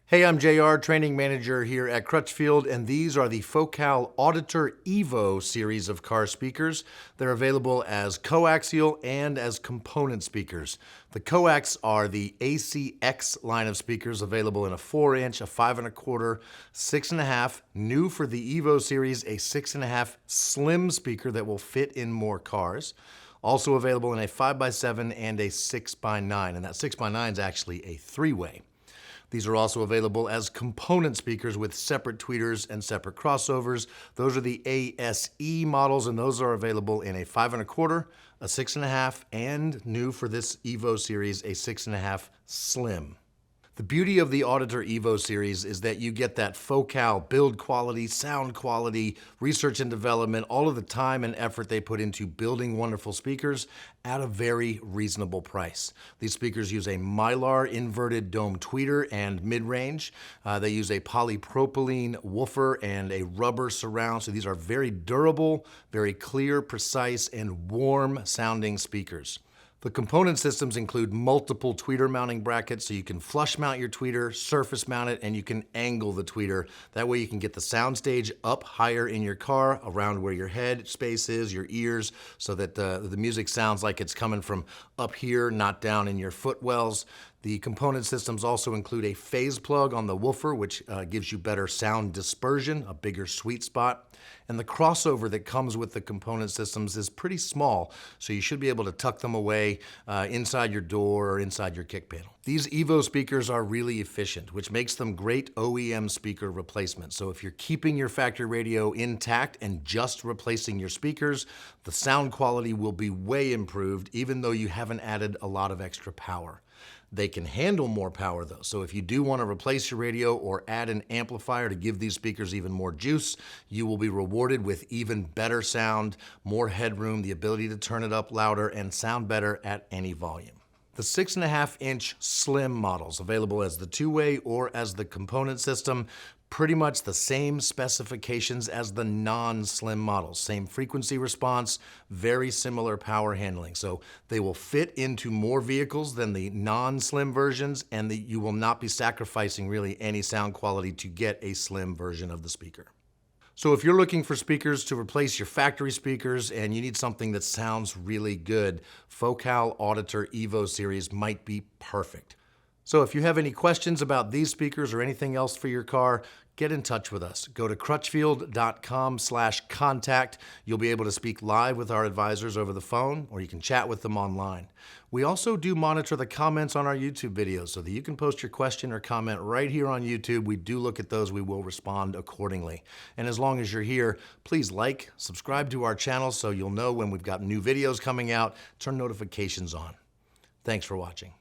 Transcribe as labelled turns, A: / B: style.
A: Hey, I'm JR, Training Manager here at Crutchfield, and these are the Focal Auditor EVO series of car speakers. They're available as coaxial and as component speakers. The coax are the ACX line of speakers available in a 4-inch, a 5.25, 6.5, new for the EVO series, a 6.5 slim speaker that will fit in more cars. Also available in a 5x7 and a 6x9, and that 6x9 is actually a 3-way. These are also available as component speakers with separate tweeters and separate crossovers. Those are the ASE models, and those are available in a 5.25, a 6.5, and new for this EVO series, a 6.5 slim. The beauty of the Auditor EVO series is that you get that Focal build quality, sound quality, research and development, all of the time and effort they put into building wonderful speakers at a very reasonable price. These speakers use a mylar inverted dome tweeter and mid-range. They use a polypropylene woofer and a rubber surround. So these are very durable, very clear, precise, and warm sounding speakers. The component systems include multiple tweeter mounting brackets, so you can flush mount your tweeter, surface mount it, and you can angle the tweeter. That way you can get the soundstage up higher in your car, around where your head space is, your ears, so that the music sounds like it's coming from up here, not down in your footwells. The component systems also include a phase plug on the woofer, which gives you better sound dispersion, a bigger sweet spot. And the crossover that comes with the component systems is pretty small, so you should be able to tuck them away inside your door or inside your kick panel. These EVO speakers are really efficient, which makes them great OEM speaker replacements. So if you're keeping your factory radio intact and just replacing your speakers, the sound quality will be way improved, even though you haven't added a lot of extra power. They can handle more power though, so if you do want to replace your radio or add an amplifier to give these speakers even more juice, you will be rewarded with even better sound, more headroom, the ability to turn it up louder, and sound better at any volume. The 6.5-inch slim models, available as the 2-way or as the component system, pretty much the same specifications as the non-slim models. Same frequency response, very similar power handling. So they will fit into more vehicles than the non-slim versions, and you will not be sacrificing really any sound quality to get a slim version of the speaker. So if you're looking for speakers to replace your factory speakers and you need something that sounds really good, Focal Auditor EVO series might be perfect. So if you have any questions about these speakers or anything else for your car, get in touch with us. Go to crutchfield.com/contact. You'll be able to speak live with our advisors over the phone, or you can chat with them online. We also do monitor the comments on our YouTube videos so that you can post your question or comment right here on YouTube. We do look at those. We will respond accordingly. And as long as you're here, please like, subscribe to our channel so you'll know when we've got new videos coming out. Turn notifications on. Thanks for watching.